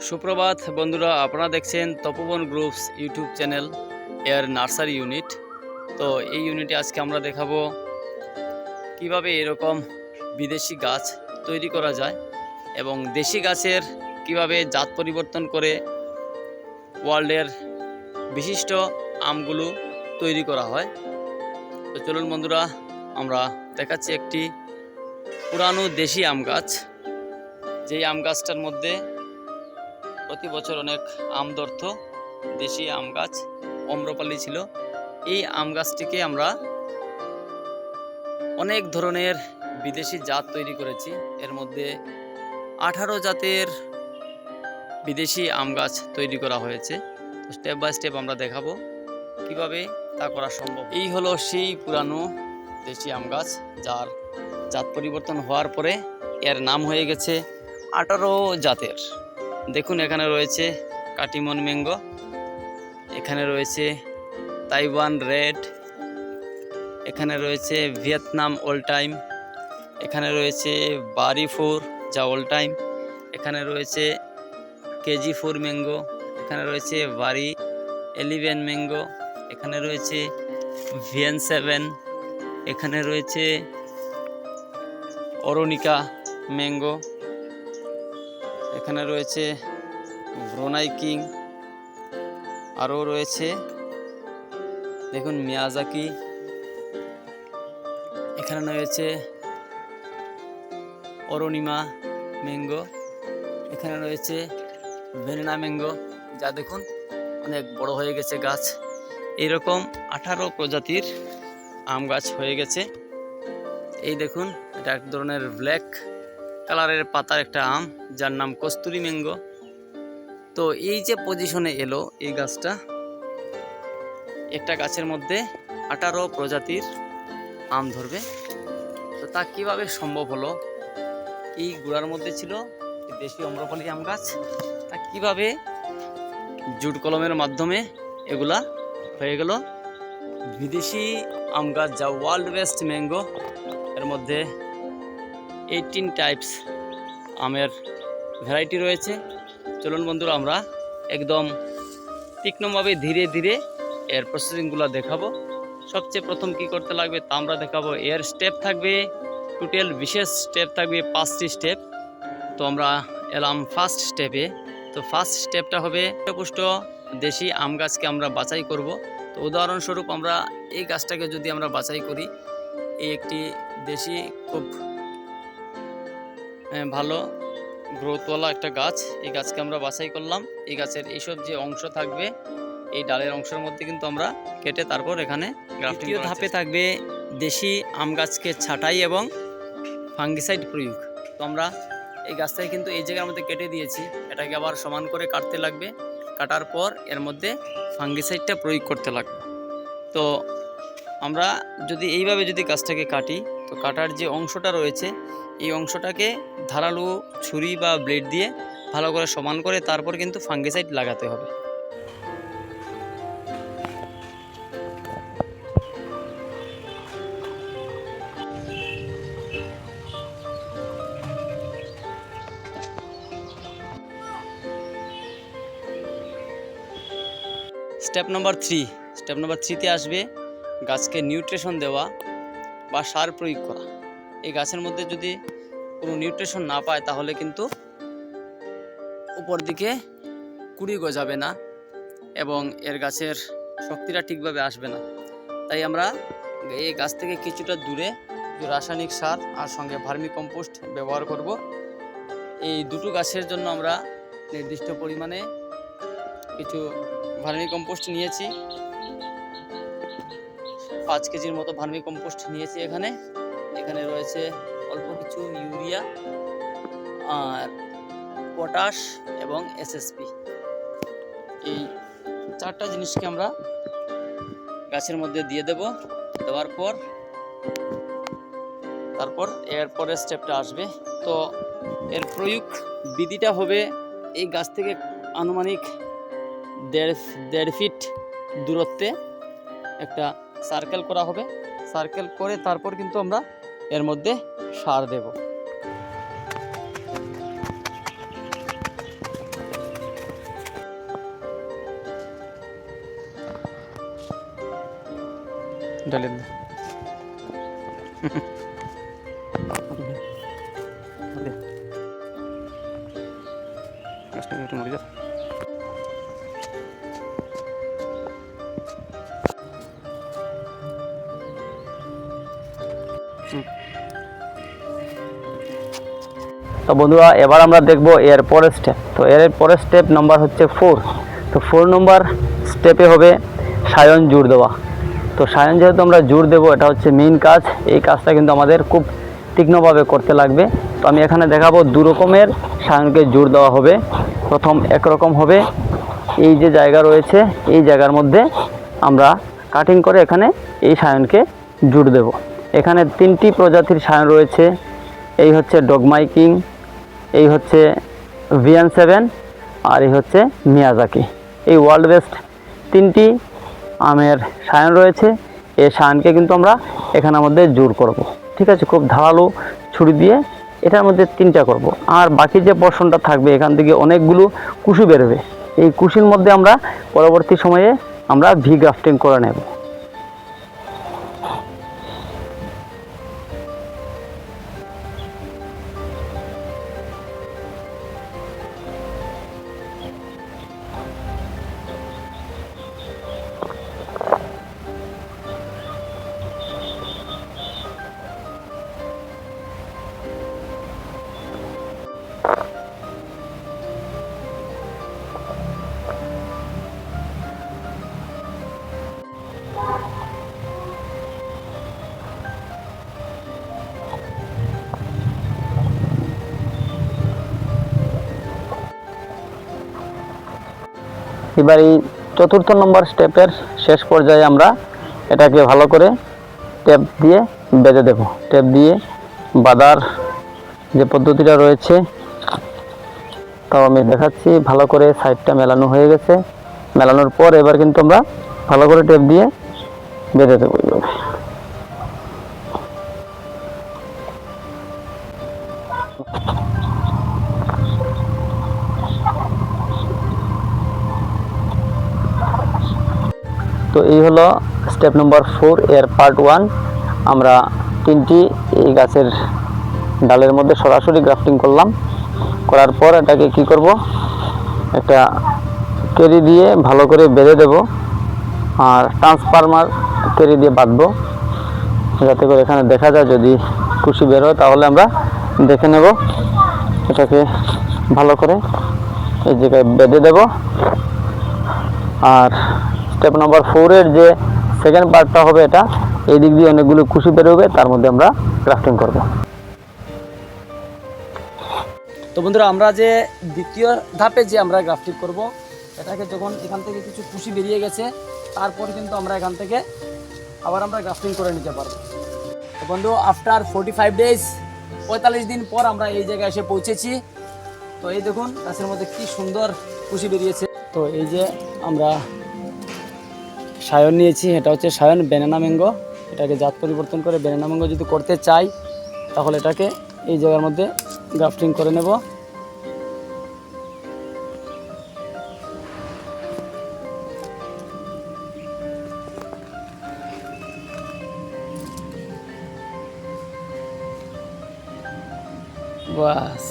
সুপ্রভাত বন্ধুরা, আপনারা দেখছেন তপোবন গ্রুপস ইউটিউব চ্যানেল এর নার্সারি ইউনিট। তো এই ইউনিটে আজকে আমরা দেখাবো কিভাবে এরকম বিদেশি গাছ তৈরি করা যায় এবং দেশি গাছের কিভাবে জাত পরিবর্তন করে ওয়ার্ল্ডের বিশিষ্ট আমগুলো তৈরি করা হয়। তো চলুন বন্ধুরা, আমরা দেখাচ্ছি একটি পুরানো দেশি আম গাছ। যেই আম গাছটার মধ্যে প্রতি বছর অনেক আম ধরত, দেশি আম গাছ অম্রপালি ছিল। এই আম গাছটিকে আমরা অনেক ধরনের বিদেশি জাত তৈরি করেছি। এর মধ্যে 18 জাতের বিদেশি আম গাছ তৈরি করা হয়েছে। তো স্টেপ বাই স্টেপ আমরা দেখাবো কিভাবে তা করা সম্ভব। এই হলো সেই পুরানো দেশি আম গাছ, যার জাত পরিবর্তন হওয়ার পরে এর নাম হয়ে গেছে 18 জাতের। দেখুন, এখানে রয়েছে কাটিমন ম্যাঙ্গো, এখানে রয়েছে তাইওয়ান রেড, এখানে রয়েছে ভিয়েতনাম অল টাইম, এখানে রয়েছে বারি 4 যা অল টাইম, এখানে রয়েছে কেজি 4 ম্যাঙ্গো, এখানে রয়েছে বারি 11 ম্যাঙ্গো, এখানে রয়েছে ভিএন 7, এখানে রয়েছে অরুণিকা ম্যাঙ্গো, এখানে রয়েছে ব্রুনাই কিং, আরও রয়েছে দেখুন মিয়াজাকি, এখানে রয়েছে অরুণিমা ম্যাঙ্গো, এখানে রয়েছে ভ্যানিলা ম্যাঙ্গো, যা দেখুন অনেক বড় হয়ে গেছে গাছ। এইরকম 18 প্রজাতির আম গাছ হয়ে গেছে। এই দেখুন, এটা এক ধরনের ব্ল্যাক কালারের পাতার একটা আম, যার নাম কস্তুরি ম্যাঙ্গো। তো এই যে পজিশনে এলো এই গাছটা, একটা গাছের মধ্যে 18 প্রজাতির আম ধরবে। তো তা কিভাবে সম্ভব হলো? এই গুড়ার মধ্যে ছিল দেশি অম্রপালি আম গাছ, তা কিভাবে জুট কলমের মাধ্যমে এগুলা হয়ে গেল বিদেশি আম গাছ, যা ওয়ার্ল্ড বেস্ট ম্যাঙ্গো। এর মধ্যে 18 টাইপস আমের ভ্যারাইটি রয়েছে। চলুন বন্ধুরা, আমরা একদম তীক্ষ্ণভাবে ধীরে ধীরে এর প্রসেসিংগুলো দেখাবো। সবচেয়ে প্রথম কি করতে লাগবে তা আমরা দেখাবো। এর স্টেপ থাকবে টোটাল বিশেষ স্টেপ থাকবে 5টি স্টেপ। তো আমরা এলাম ফার্স্ট স্টেপে। তো ফার্স্ট স্টেপটা হবে পুষ্ট দেশি আম গাছকে আমরা বাছাই করব। তো উদাহরণস্বরূপ আমরা এই গাছটাকে যদি আমরা বাছাই করি, এই একটি দেশি খুব ভালো গ্রোথওয়ালা একটা গাছ, এই গাছকে আমরা বাছাই করলাম। এই গাছের এইসব যে অংশ থাকবে, এই ডালের অংশের মধ্যে কিন্তু আমরা কেটে তারপর এখানে গ্রাফটিং। দ্বিতীয় ধাপে থাকবে দেশি আম গাছকে ছাঁটাই এবং ফাঙ্গিসাইড প্রয়োগ। তো আমরা এই গাছটাকে কিন্তু এই জায়গার মধ্যে কেটে দিয়েছি, এটাকে আবার সমান করে কাটতে লাগবে। কাটার পর এর মধ্যে ফাঙ্গিসাইডটা প্রয়োগ করতে লাগবে। তো আমরা যদি এইভাবে যদি গাছটাকে কাটি, তো কাটার যে অংশটা রয়েছে এই অংশটাকে ধারালো ছুরি বা ব্লেড দিয়ে ভালো করে সমান করে তারপর কিন্তু ফাঙ্গিসাইড লাগাতে হবে। স্টেপ নাম্বার 3তে আসবে গাছকে নিউট্রিশন দেওয়া বা সার প্রয়োগ করা। এই গাছের মধ্যে যদি কোনো নিউট্রিশন না পায় তাহলে কিন্তু উপর দিকে কুড়ি গজাবে না এবং এর গাছের শক্তিটা ঠিকভাবে আসবে না। তাই আমরা এই গাছ থেকে কিছুটা দূরে রাসায়নিক সার আর সঙ্গে ভার্মি কম্পোস্ট ব্যবহার করব। এই দুটো গাছের জন্য আমরা নির্দিষ্ট পরিমাণে কিছু ভার্মি কম্পোস্ট নিয়েছি, 5 কেজির মতো ভার্মি কম্পোস্ট নিয়েছি। এখানে রয়েছে অল্প কিছু ইউরিয়া আর পটাশ এবং এসএসপি। এই 4টা জিনিসকে আমরা গাছের মধ্যে দিয়ে দেব। দেওয়ার পর তারপর এরপরের স্টেপটা আসবে। তো এর প্রয়োগ বিধিটা হবে, এই গাছ থেকে আনুমানিক 1.5 ফিট দূরত্বে একটা সার্কেল করা হবে। সার্কেল করে তারপর কিন্তু আমরা এর মধ্যে সার দেব। ডালে দে। একটু মরে যা। তো বন্ধুরা এবার আমরা দেখব এর পরের স্টেপ। তো এর পরের স্টেপ নাম্বার হচ্ছে 4। তো 4 নম্বর স্টেপে হবে সায়ন জোর দেওয়া। তো সায়ন যেহেতু আমরা জোর দেবো, এটা হচ্ছে মেইন কাজ। এই কাজটা কিন্তু আমাদের খুব তীক্ষ্ণভাবে করতে লাগবে। তো আমি এখানে দেখাবো 2 রকমের সায়নকে জোর দেওয়া হবে। প্রথম একরকম হবে, এই যে জায়গা রয়েছে এই জায়গার মধ্যে আমরা কাটিং করে এখানে এই সায়নকে জোর দেব। এখানে 3টি প্রজাতির সায়ন রয়েছে। এই হচ্ছে ডগমাইকিং, এই হচ্ছে VN7, আর এই হচ্ছে মিয়াজাকি। এই ওয়ার্ল্ড বেস্ট 3টি আমের সায়ন রয়েছে। এই সায়নকে কিন্তু আমরা এখানের মধ্যে জোর করব। ঠিক আছে, খুব ধারালো ছুরি দিয়ে এটার মধ্যে 3টা করব। আর বাকি যে পোর্শনটা থাকবে এখান থেকে অনেকগুলো কুশি বেরোবে। এই কুশির মধ্যে আমরা পরবর্তী সময়ে আমরা ভি গ্রাফটিং করে নেব। এবার এই 4র্থ নম্বর স্টেপের শেষ পর্যায়ে আমরা এটাকে ভালো করে টেপ দিয়ে বেঁধে দেব। টেপ দিয়ে বাঁধার যে পদ্ধতিটা রয়েছে তাও আমি দেখাচ্ছি। ভালো করে সাইডটা মেলানো হয়ে গেছে। মেলানোর পর এবার কিন্তু আমরা ভালো করে টেপ দিয়ে বেঁধে দেবো এইভাবে। তো এই হলো স্টেপ নম্বর 4 এর পার্ট 1। আমরা 3টি এই গাছের ডালের মধ্যে সরাসরি গ্রাফটিং করলাম। করার পর এটাকে কি করব, একটা কেরি দিয়ে ভালো করে বেঁধে দেব, আর ট্রান্সফরমার কেরি দিয়ে বাঁধবো, যাতে করে এখানে দেখা যায়। যদি কুশি বের হয় তাহলে আমরা দেখে নেব। এটাকে ভালো করে এই জায়গায় বেঁধে দেব। আর স্টেপ নম্বর 4 এর যে সেকেন্ড পার্টটা হবে, এটা এই দিক দিয়ে অনেকগুলো কুশি বেরোবে, তার মধ্যে আমরা গ্রাফটিং করব। তো বন্ধুরা, আমরা যে দ্বিতীয় ধাপে যে আমরা গ্রাফটিং করব, এটাকে যখন এখান থেকে কিছু কুশি বেরিয়ে গেছে তারপর কিন্তু আমরা এখান থেকে আবার আমরা গ্রাফটিং করে নিতে পারবো। তো বন্ধু, আফটার 45 ডেজ 45 দিন পর আমরা এই জায়গায় এসে পৌঁছেছি। তো এই দেখুন গাছের মধ্যে কি সুন্দর কুশি বেরিয়েছে। তো এই যে আমরা সায়ন নিয়েছি, এটা হচ্ছে সায়ন ব্যানানা ম্যাঙ্গো। এটাকে জাত পরিবর্তন করে ব্যানানা ম্যাঙ্গো যদি করতে চাই তাহলে এটাকে এই জায়গার মধ্যে গ্রাফটিং করে নেব। বাস,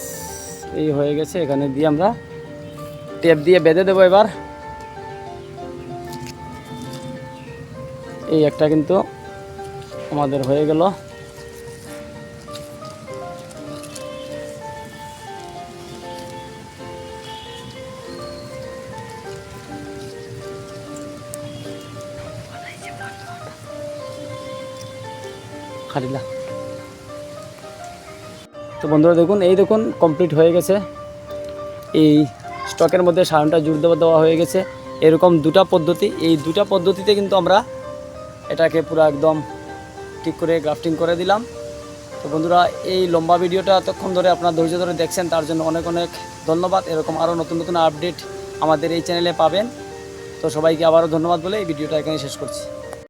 এই হয়ে গেছে। এখানে দিয়ে আমরা টেপ দিয়ে বেঁধে দেবো। এবার এই একটা কিন্তু আমাদের হয়ে গেল। খারিলা। তো বন্ধুরা দেখুন, এই দেখুন কমপ্লিট হয়ে গেছে। এই স্টকের মধ্যে সায়নটা জোর দেওয়া হয়ে গেছে। এরকম 2টা পদ্ধতি, এই 2টা পদ্ধতিতে কিন্তু আমরা এটাকে পুরো একদম ঠিক করে গ্রাফটিং করে দিলাম। তো বন্ধুরা, এই লম্বা ভিডিওটা এতক্ষণ ধরে আপনারা ধৈর্য ধরে দেখছেন, তার জন্য অনেক অনেক ধন্যবাদ। এরকম আরও নতুন নতুন আপডেট আমাদের এই চ্যানেলে পাবেন। তো সবাইকে আবারও ধন্যবাদ বলে এই ভিডিওটা এখানে শেষ করছি।